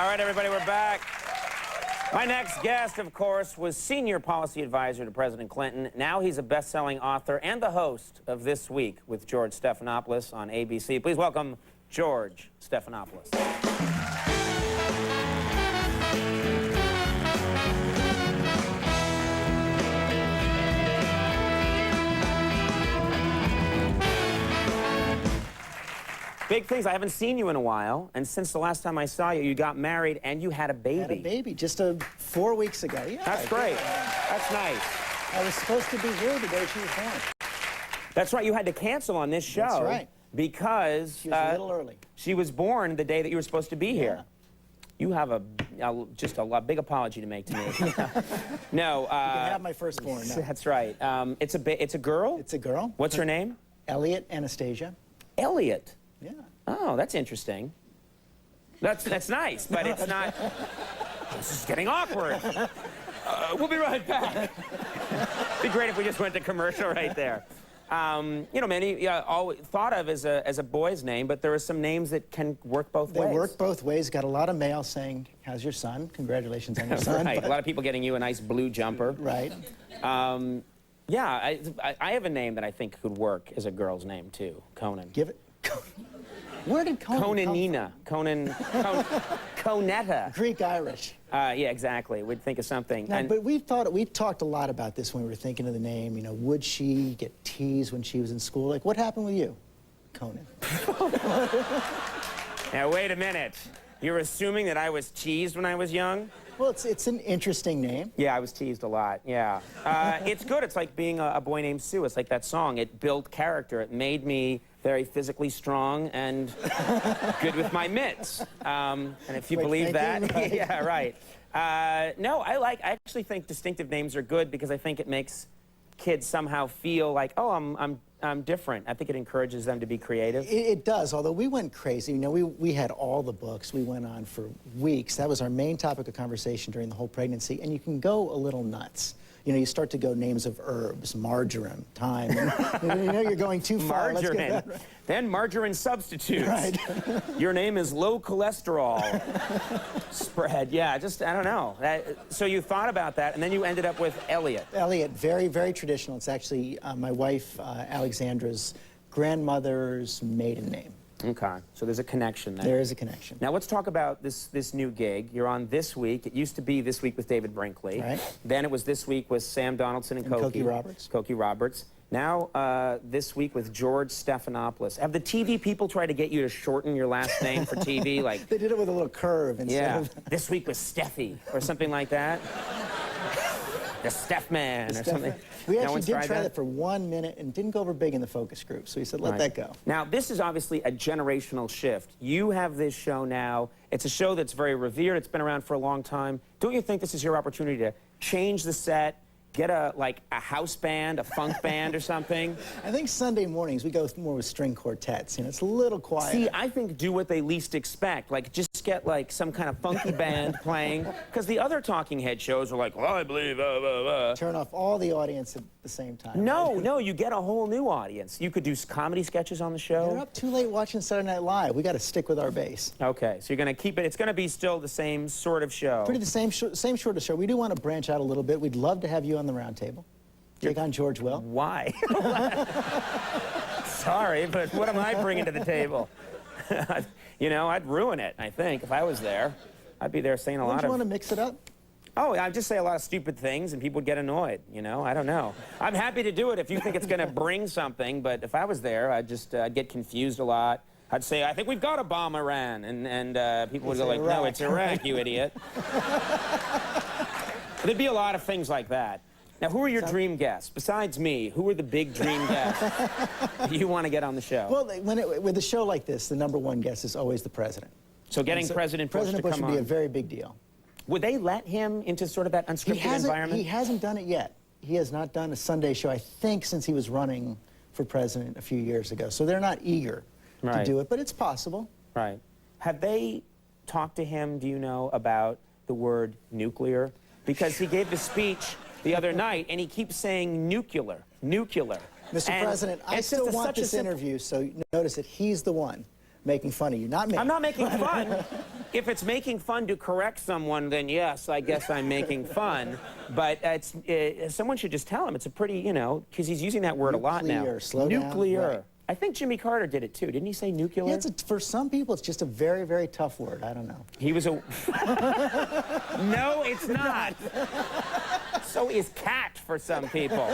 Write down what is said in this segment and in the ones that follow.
right, everybody, we're back. My next guest, of course, was senior policy advisor to President Clinton. Now he's a best-selling author and the host of This Week with George Stephanopoulos on ABC. Please welcome George Stephanopoulos. Big things. I haven't seen you in a while, and since the last time I saw you, you got married and you had a baby. Had a baby just 4 weeks ago. Yeah, that's great. That's nice. I was supposed to be here the day she was born. That's right. You had to cancel on this show. That's right. Because she was a little early. She was born the day that you were supposed to be here. You have just a big apology to make to me. No. You can have my firstborn now. That's right. It's a girl. It's a girl. What's her name? Elliot Anastasia. Elliot. Yeah. Oh, that's interesting. That's nice, but it's not. This is getting awkward. We'll be right back. It'd be great if we just went to commercial right there. You know, many always thought of as a boy's name, but there are some names that can work both ways. They work both ways. Got a lot of mail saying, "How's your son? Congratulations on your son." Right. But... A lot of people getting you a nice blue jumper. Right. Yeah, I have a name that I think could work as a girl's name too. Conan. Give it. Where did Conan Conanina. Conetta. Greek-Irish. Yeah, exactly. We'd think of something. Now, but we talked a lot about this when we were thinking of the name. You know, would she get teased when she was in school? Like, what happened with you, Conan? Now, wait a minute. You're assuming that I was teased when I was young? Well, it's an interesting name. Yeah, I was teased a lot, yeah. It's good. It's like being a boy named Sue. It's like that song. It built character. It made me very physically strong and good with my mitts. And if you believe that, right. Yeah, right. No, I actually think distinctive names are good because I think it makes kids somehow feel like, oh, I'm different. I think it encourages them to be creative. It does, although we went crazy. You know, we had all the books. We went on for weeks. That was our main topic of conversation during the whole pregnancy, and you can go a little nuts. You know, you start to go names of herbs, marjoram, thyme, and you know you're going too far. Margarine. Then margarine substitutes. Right. Your name is low cholesterol spread. Yeah, just, I don't know. So you thought about that, and then you ended up with Elliot. Elliot, very, very traditional. It's actually my wife, Alexandra's grandmother's maiden name. Okay, so there's a connection there. There is a connection. Now let's talk about this new gig. You're on This Week. It used to be This Week with David Brinkley. Right. Then it was This Week with Sam Donaldson and Cokie Roberts. Cokie Roberts. Now This Week with George Stephanopoulos. Have the TV people tried to get you to shorten your last name for TV? Like they did it with a little curve instead of... This Week with Steffi or something like that. The Steph Man or something. We actually did try that for 1 minute and didn't go over big in the focus group, so we said, let that go. Now, this is obviously a generational shift. You have this show now. It's a show that's very revered. It's been around for a long time. Don't you think this is your opportunity to change the set, get a house band, a funk band or something? I think Sunday mornings we go more with string quartets. You know, it's a little quiet. See, I think do what they least expect. Like, just get, like, some kind of funky band playing. Because the other talking head shows are like, well, I believe, Turn off all the audience at the same time. No, right? no, you get a whole new audience. You could do comedy sketches on the show. You're up too late watching Saturday Night Live. We got to stick with our base. Okay, so you're going to keep it. It's going to be still the same sort of show. Pretty the same sort of show. We do want to branch out a little bit. We'd love to have you on the round table. Take on George Will. Why? Sorry, but what am I bringing to the table? You know, I'd ruin it, I think, if I was there. I'd be there saying a lot of... Don't you want to mix it up? Oh, I'd just say a lot of stupid things and people would get annoyed, you know? I don't know. I'm happy to do it if you think it's going to bring something, but if I was there, I'd just get confused a lot. I'd say, I think we've got to bomb Iran, and people would go like, no, it's Iraq, you idiot. There'd be a lot of things like that. Now, who are your dream guests? Besides me, who are the big dream guests you want to get on the show? Well, with a show like this, the #1 guest is always the president. So getting President Bush to come on. President Bush would be a very big deal. Would they let him into sort of that unscripted environment? He hasn't done it yet. He has not done a Sunday show, I think, since he was running for president a few years ago. So they're not eager to do it, but it's possible. Right. Have they talked to him, do you know, about the word nuclear? Because he gave the speech the other night, and he keeps saying nuclear. Mr. President, I still want this interview, so notice that he's the one making fun of you, not me. I'm not making fun. if it's making fun to correct someone, then yes, I guess I'm making fun. But someone should just tell him. It's a pretty, you know, because he's using that word a lot now. Nuclear, slow down. Nuclear. Right. I think Jimmy Carter did it too. Didn't he say nuclear? Yeah, for some people, it's just a very, very tough word. I don't know. He was a... No, it's not. So is cat for some people.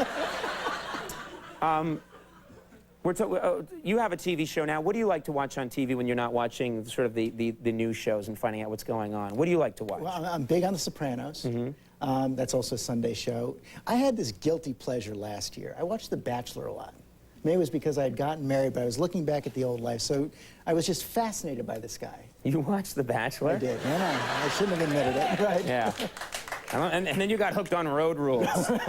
You have a TV show now. What do you like to watch on TV when you're not watching sort of the news shows and finding out what's going on? What do you like to watch? Well, I'm big on The Sopranos. Mm-hmm. That's also a Sunday show. I had this guilty pleasure last year. I watched The Bachelor a lot. Maybe it was because I had gotten married, but I was looking back at the old life, so I was just fascinated by this guy. You watched The Bachelor? I did. No, I shouldn't have admitted it, right? Yeah. And then you got hooked on road rules. You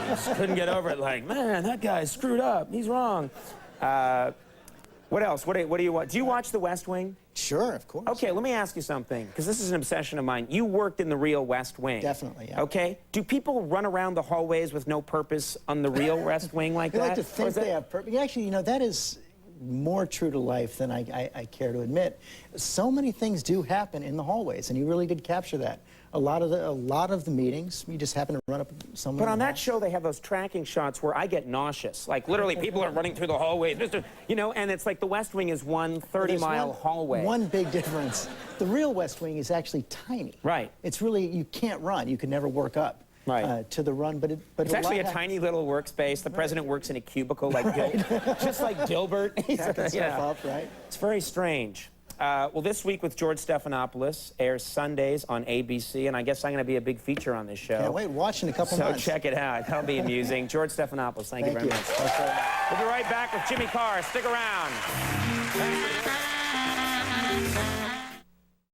just couldn't get over it, like, man, that guy's screwed up. He's wrong. What else? What do you watch? Do you watch The West Wing? Sure, of course. Okay, let me ask you something, because this is an obsession of mine. You worked in the real West Wing. Definitely, yeah. Okay? Do people run around the hallways with no purpose on the real West Wing like that? I like to think they have purpose. Actually, you know, that is more true to life than I care to admit. So many things do happen in the hallways, and you really did capture that. A lot of the meetings, you just happen to run up somewhere. But on that show, they have those tracking shots where I get nauseous. Like, literally, people are running through the hallways, you know, and it's like the West Wing is one 30-mile hallway. One big difference. The real West Wing is actually tiny. Right. It's really, you can't run. You can never work up. Right. To the run, but it's actually a tiny little workspace. The president works in a cubicle, like just like Dilbert. Up, right? It's very strange. Well, This Week with George Stephanopoulos airs Sundays on ABC, and I guess I'm going to be a big feature on this show. Can't wait. Watch in a couple months. So check it out. That'll be amusing. George Stephanopoulos, thank you very much. We'll be right back with Jimmy Carr. Stick around.